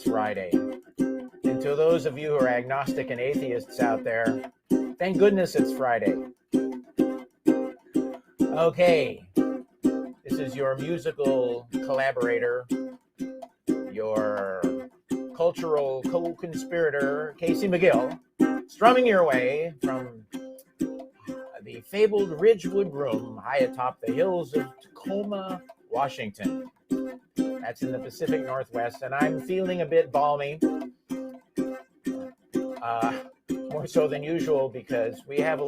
Friday. And to those of you who are agnostic and atheists out there, thank goodness it's Friday. Okay, this is your musical collaborator, your cultural co-conspirator, Casey MacGill, strumming your way from the fabled Ridgewood Room high atop the hills of Tacoma, Washington. That's in the Pacific Northwest, and I'm feeling a bit balmy, more so than usual because we had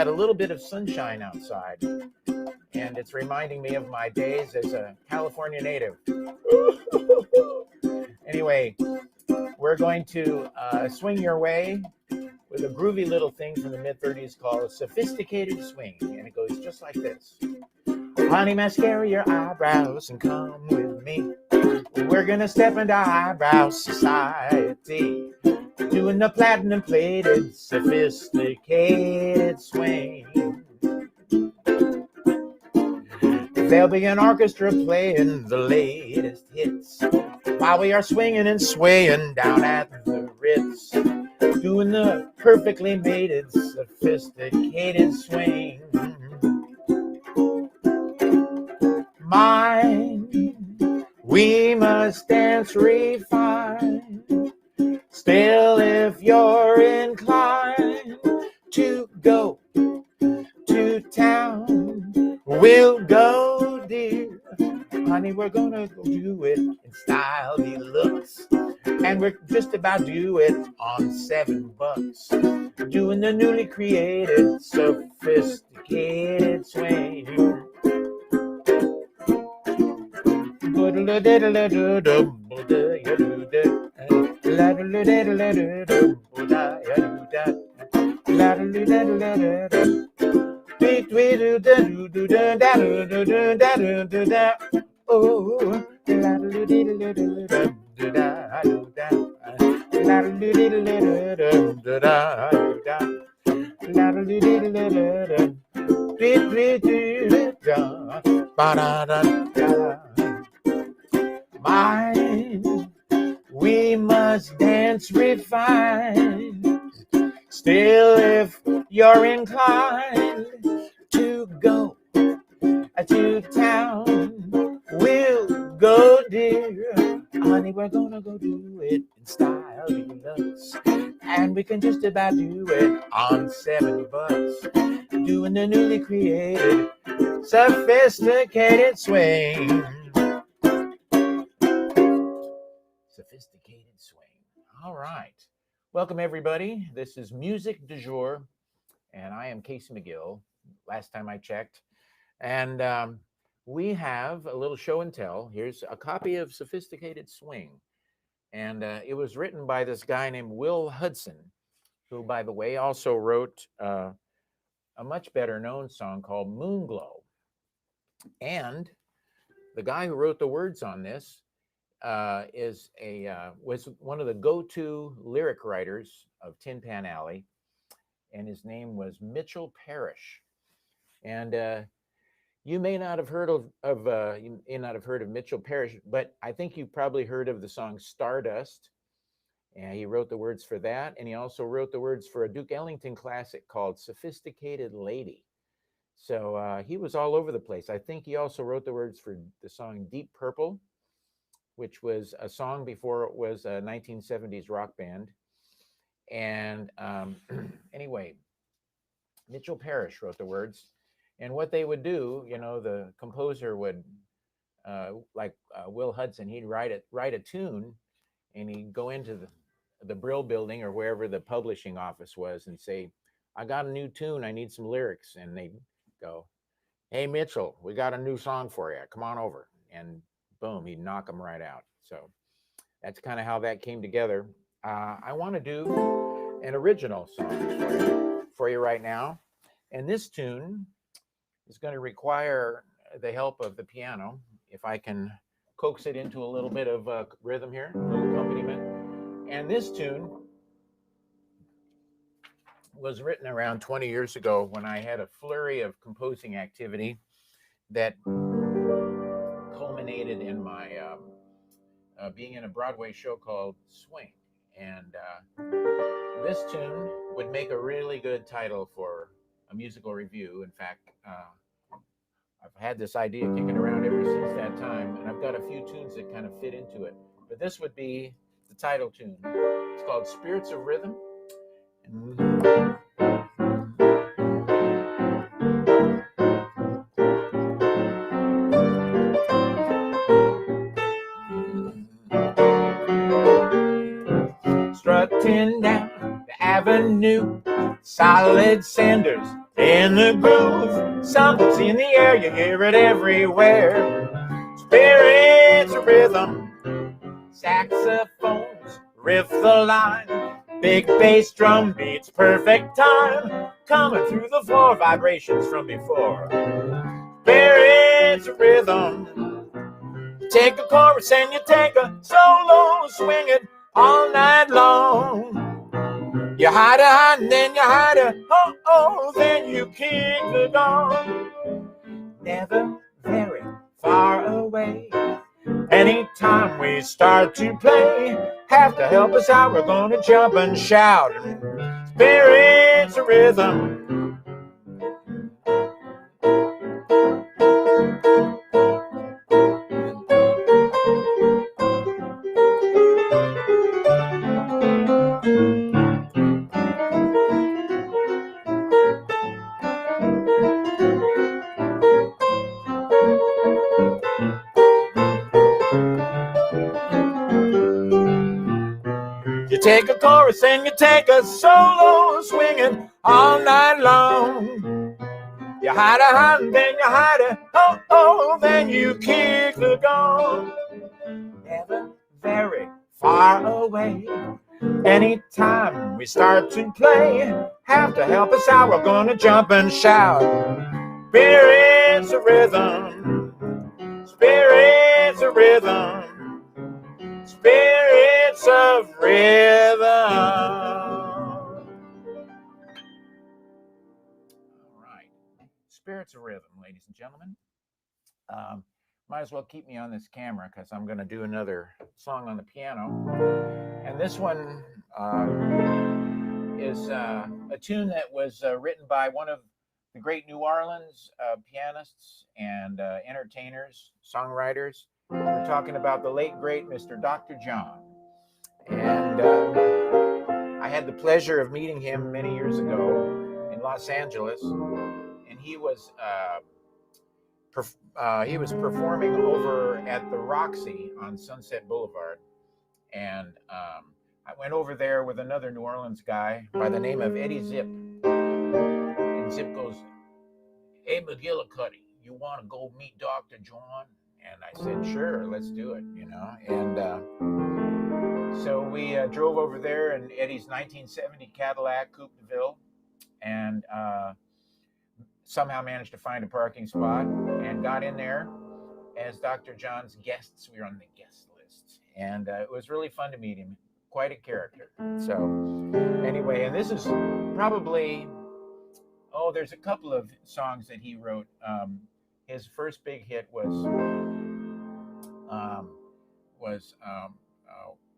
a little bit of sunshine outside, and it's reminding me of my days as a California native. Anyway, we're going to swing your way with a groovy little thing from the mid-30s called Sophisticated Swing, and it goes just like this. Honey, mascara your eyebrows and come with me. We're gonna step into eyebrow society, doing the platinum-plated, sophisticated swing. There'll be an orchestra playing the latest hits while we are swinging and swaying down at the Ritz, doing the perfectly mated, sophisticated swing. Mine, we must dance refined. Still, if you're inclined to go to town, we'll go, dear. Honey, we're gonna go do it in style deluxe. And we're just about do it on $7. Doing the newly created, sophisticated swing. Mine, we must dance refined. Still, if you're inclined to go to town, we'll go, dear. Honey, we're gonna go do it in style deluxe. And we can just about do it on $7. Doing the newly created, sophisticated swing. Sophisticated swing. All right. Welcome, everybody. This is Music du Jour, and I am Casey MacGill, last time I checked. And we have a little show and tell. Here's a copy of Sophisticated Swing. And it was written by this guy named Will Hudson, who, by the way, also wrote a much better known song called Moonglow. And the guy who wrote the words on this was one of the go-to lyric writers of Tin Pan Alley, and his name was Mitchell Parrish. And you may not have heard of Mitchell Parrish, but I think you've probably heard of the song Stardust. And he wrote the words for that, and he also wrote the words for a Duke Ellington classic called Sophisticated Lady. So he was all over the place. I think he also wrote the words for the song Deep Purple, which was a song before it was a 1970s rock band. And anyway, Mitchell Parrish wrote the words. And what they would do, the composer would, Will Hudson, he'd write a tune, and he'd go into the Brill building or wherever the publishing office was and say, I got a new tune, I need some lyrics. And they'd go, hey, Mitchell, we got a new song for you. Come on over. And boom, he'd knock them right out. So that's kind of how that came together. I want to do an original song for you right now. And this tune is going to require the help of the piano. If I can coax it into a little bit of rhythm here, a little accompaniment. And this tune was written around 20 years ago when I had a flurry of composing activity that culminated in my being in a Broadway show called Swing. And this tune would make a really good title for a musical review. In fact, I've had this idea kicking around ever since that time, and I've got a few tunes that kind of fit into it. But this would be the title tune. It's called Spirits of Rhythm. Strutting down the avenue, solid cinders in the groove. Something's in the air, you hear it everywhere. Spirits of rhythm, saxophones riff the line. Big bass drum beats perfect time, coming through the floor, vibrations from before. Spirits of rhythm, you take a chorus and you take a solo, swing it all night long. You hide a hide and then you hide a oh, then you kick the gong. Never very far away. Anytime we start to play, have to help us out, we're gonna jump and shout. Spirits of rhythm. You take a chorus and you take a solo, swinging all night long. You hide a hand, then you hide a oh, then you kick the gong. Never very far away. Anytime we start to play, have to help us out, we're gonna jump and shout. Spirits of rhythm, spirits of rhythm. Spirits of rhythm. All right. Spirits of rhythm, ladies and gentlemen. Might as well keep me on this camera because I'm going to do another song on the piano. And this one is a tune that was written by one of the great New Orleans pianists and entertainers, songwriters. We're talking about the late, great Mr. Dr. John. And I had the pleasure of meeting him many years ago in Los Angeles. And he was performing over at the Roxy on Sunset Boulevard. And I went over there with another New Orleans guy by the name of Eddie Zip. And Zip goes, "Hey, McGillicuddy, you want to go meet Dr. John?" And I said, "Sure, let's do it," you know. And so we drove over there in Eddie's 1970 Cadillac Coupe de Ville, and somehow managed to find a parking spot and got in there as Dr. John's guests. We were on the guest list, and it was really fun to meet him. Quite a character. So anyway, and this is probably, there's a couple of songs that he wrote. His first big hit was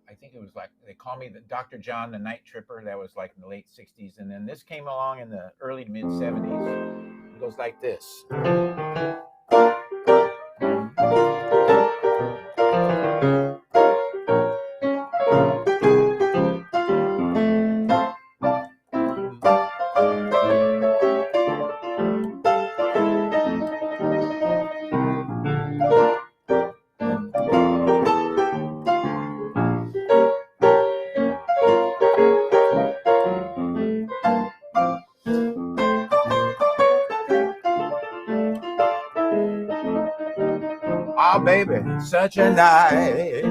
I think it was like, They Call Me the Dr. John the Night Tripper. That was like in the late 60s. And then this came along in the early to mid 70s. It goes like this. Oh, baby, such a night,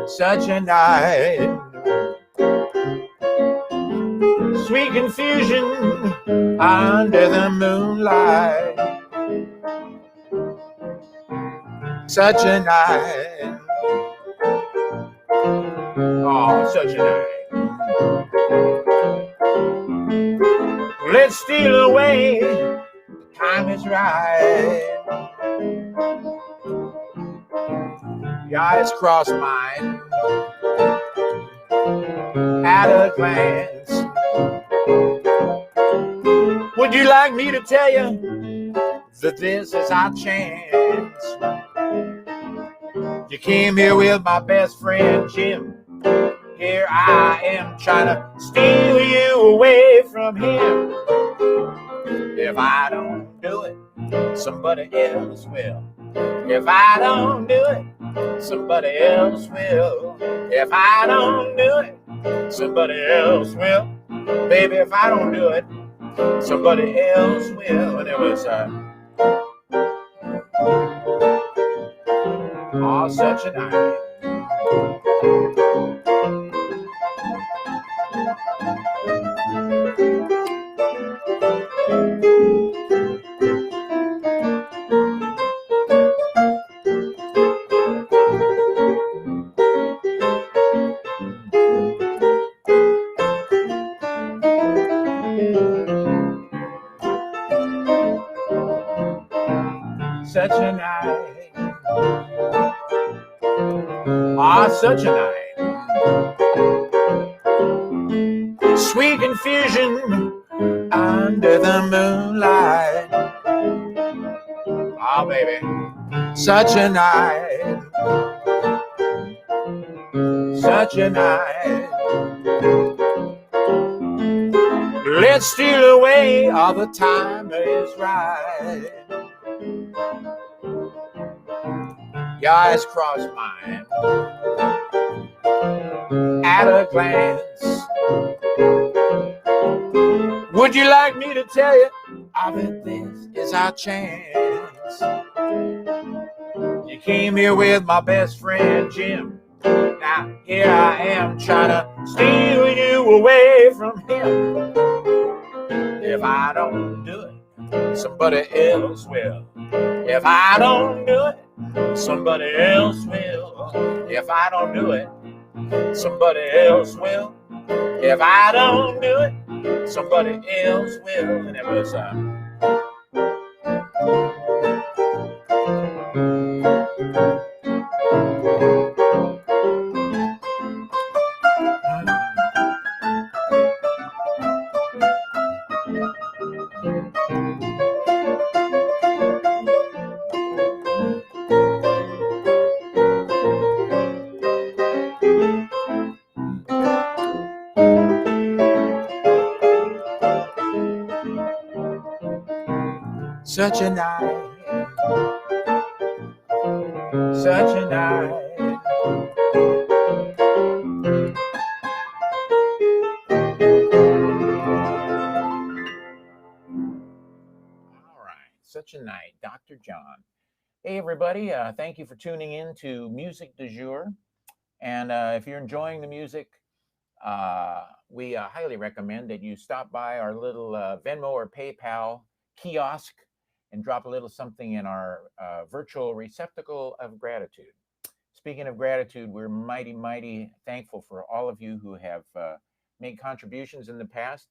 such a night, sweet confusion under the moonlight, such a night, oh, such a night. Let's steal away, the time is right. Your eyes cross mine at a glance. Would you like me to tell you that this is our chance? You came here with my best friend Jim. Here I am trying to steal you away from him. If I don't do it, somebody else will. If I don't do it, somebody else will. If I don't do it, somebody else will. Baby, if I don't do it, somebody else will. And it was oh, such a night. Such a night. Ah, such a night. Sweet confusion under the moonlight. Ah, baby. Such a night. Such a night. Let's steal away all the time is right. Your eyes cross mine at a glance. Would you like me to tell you, I bet this is our chance? You came here with my best friend Jim. Now here I am trying to steal you away from him. If I don't do it, somebody else will. If I don't do it, somebody else will. If I don't do it, somebody else will. If I don't do it, somebody else will. And it was such a night, such a night. All right, such a night, Dr. John. Hey, everybody, thank you for tuning in to Music du Jour. And if you're enjoying the music, we highly recommend that you stop by our little Venmo or PayPal kiosk and drop a little something in our virtual receptacle of gratitude. Speaking of gratitude, we're mighty, mighty thankful for all of you who have made contributions in the past.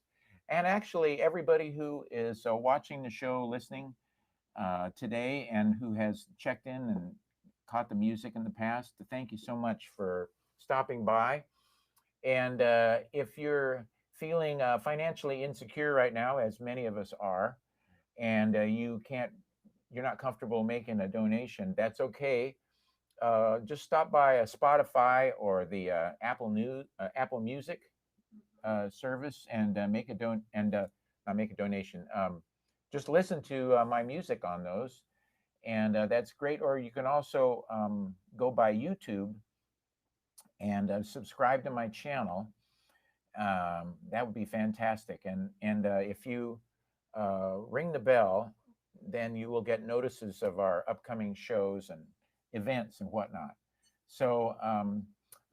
And actually, everybody who is watching the show, listening today, and who has checked in and caught the music in the past, thank you so much for stopping by. And if you're feeling financially insecure right now, as many of us are, and you're not comfortable making a donation, that's okay. Just stop by Spotify or the Apple Music service and make a not make a donation. Just listen to my music on those, and that's great. Or you can also go by YouTube and subscribe to my channel. That would be fantastic. And if you ring the bell, then you will get notices of our upcoming shows and events and whatnot. So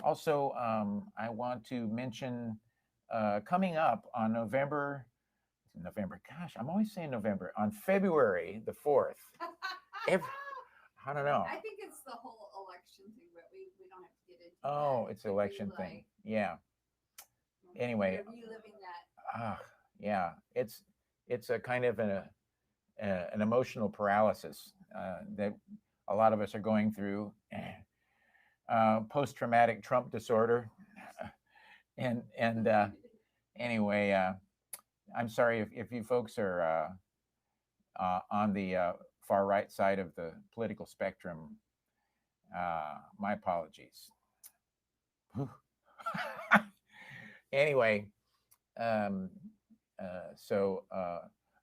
also, I want to mention coming up on November, gosh, I'm always saying November, on February the 4th. I don't know. I think it's the whole election thing, but we don't have to get into Oh, that. it's an election thing. Yeah. Anyway. You're reliving that. Yeah. It's a kind of an emotional paralysis that a lot of us are going through. post-traumatic Trump disorder. And anyway, I'm sorry if you folks are on the far right side of the political spectrum. My apologies. Anyway, so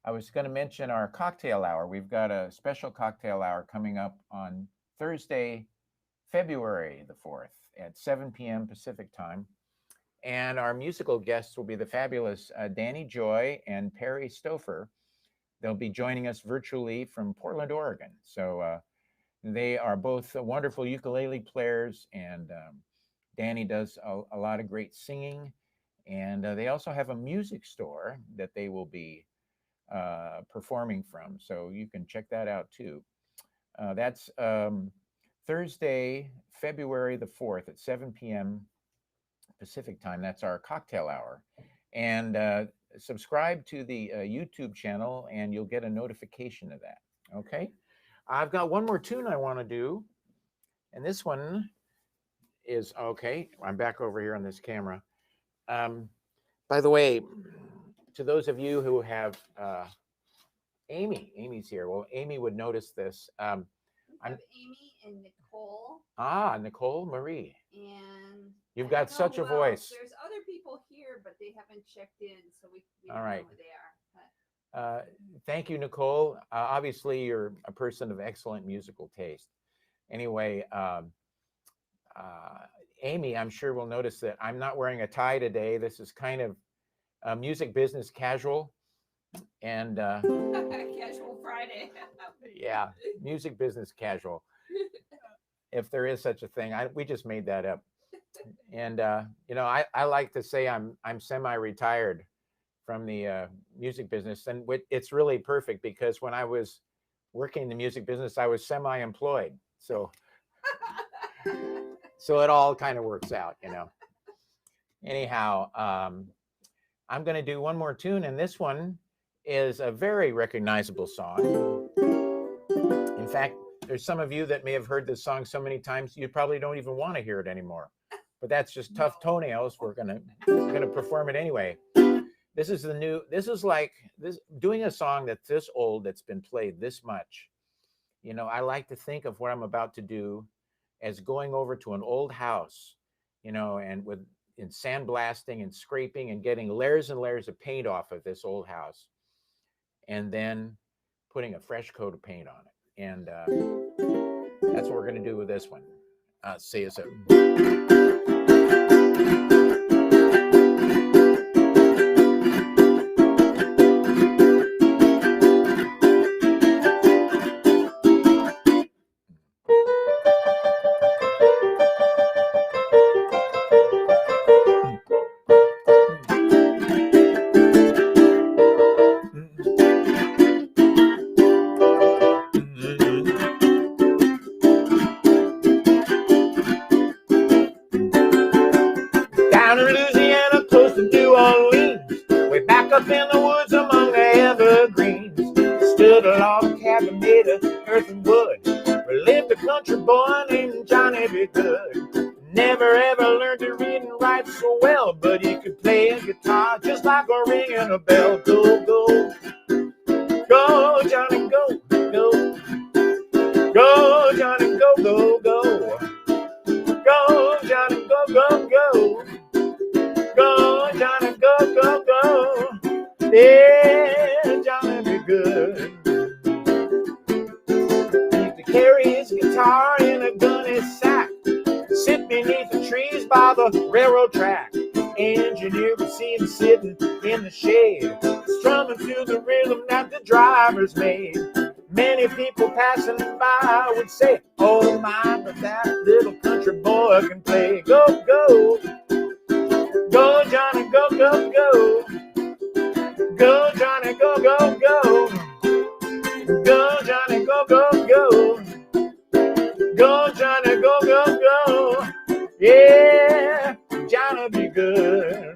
I was going to mention our cocktail hour. We've got a special cocktail hour coming up on Thursday, February the 4th at 7 p.m. Pacific time. And our musical guests will be the fabulous Danny Joy and Perry Stouffer. They'll be joining us virtually from Portland, Oregon. So they are both wonderful ukulele players, and Danny does a lot of great singing. And they also have a music store that they will be performing from. So you can check that out too. That's Thursday, February the 4th at 7 p.m. Pacific time. That's our cocktail hour. And subscribe to the YouTube channel and you'll get a notification of that. Okay. I've got one more tune I want to do. And this one is, okay, I'm back over here on this camera. By the way, to those of you who have Amy's here. Well, Amy would notice this. We have Amy and Nicole. Nicole Marie. And you've got such a voice. There's other people here, but they haven't checked in, so we All don't right. know who they are. Thank you, Nicole. Obviously, you're a person of excellent musical taste. Anyway, Amy, I'm sure will notice that I'm not wearing a tie today. This is kind of music business casual. And Casual Friday. yeah, music business casual. If there is such a thing, we just made that up. And you know, I like to say I'm semi-retired from the music business, and it's really perfect because when I was working in the music business, I was semi-employed. So it all kind of works out, you know. Anyhow, I'm going to do one more tune, and this one is a very recognizable song. In fact, there's some of you that may have heard this song so many times you probably don't even want to hear it anymore. But that's just Tough Toenails. We're gonna perform it anyway. This is doing a song that's this old, that's been played this much. You know, I like to think of what I'm about to do as going over to an old house, you know, and in sandblasting and scraping and getting layers and layers of paint off of this old house, and then putting a fresh coat of paint on it. And that's what we're going to do with this one. See you soon. Up in the woods among the evergreens stood a log cabin made of earth and wood, where lived a country boy named Johnny B Goode. Never ever learned to read and write so well, but he could play a guitar just like a ringing a bell. Go, go, go, Johnny, go, go, go, Johnny, go, go, go, go, Johnny, go, go, go, go, Johnny, go, go, go. Yeah, Johnny B Goode. He used to carry his guitar in a gunny sack, sit beneath the trees by the railroad track. Engineer would see him sitting in the shade, strumming to the rhythm that the drivers made. Many people passing by would say, oh my, but that little country boy can play. Go, go, go, Johnny, go, go, go. Go, Johnny, go, go, go. Go, Johnny, go, go, go. Go, Johnny, go, go, go. Yeah, Johnny B Goode.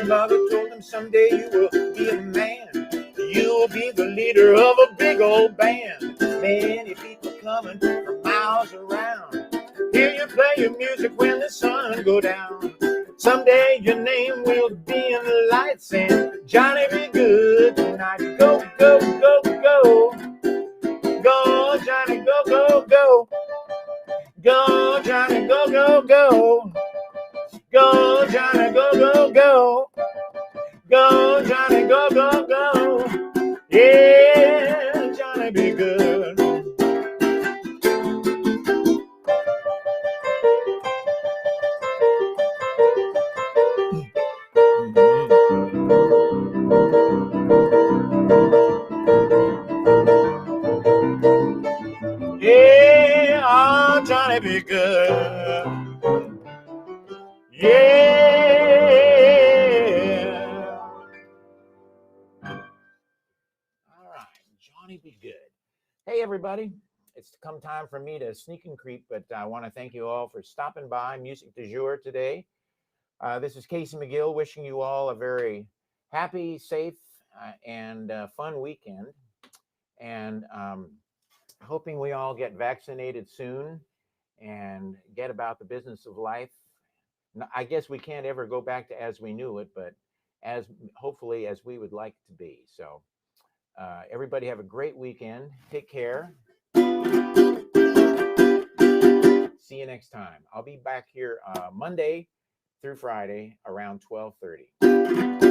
grandmother told him someday you will be a man. You will be the leader of a big old band. Many people coming from miles around. Hear you play your music when the sun go down. Someday your name will be in the lights and Johnny be good tonight. Go, go, go, go. Go, Johnny, go, go, go. Go, Johnny, go, go, go. Go, Johnny, go, go, go. Go, Johnny, go, go, go. Yeah, Johnny be good. Yeah, oh, Johnny be good. Yeah. All right, Johnny be good. Hey, everybody. It's come time for me to sneak and creep, but I want to thank you all for stopping by Music du Jour today. This is Casey MacGill wishing you all a very happy, safe, and fun weekend. And hoping we all get vaccinated soon and get about the business of life. I guess we can't ever go back to as we knew it, but as hopefully as we would like to be. So everybody have a great weekend. Take care. See you next time. I'll be back here Monday through Friday around 12:30.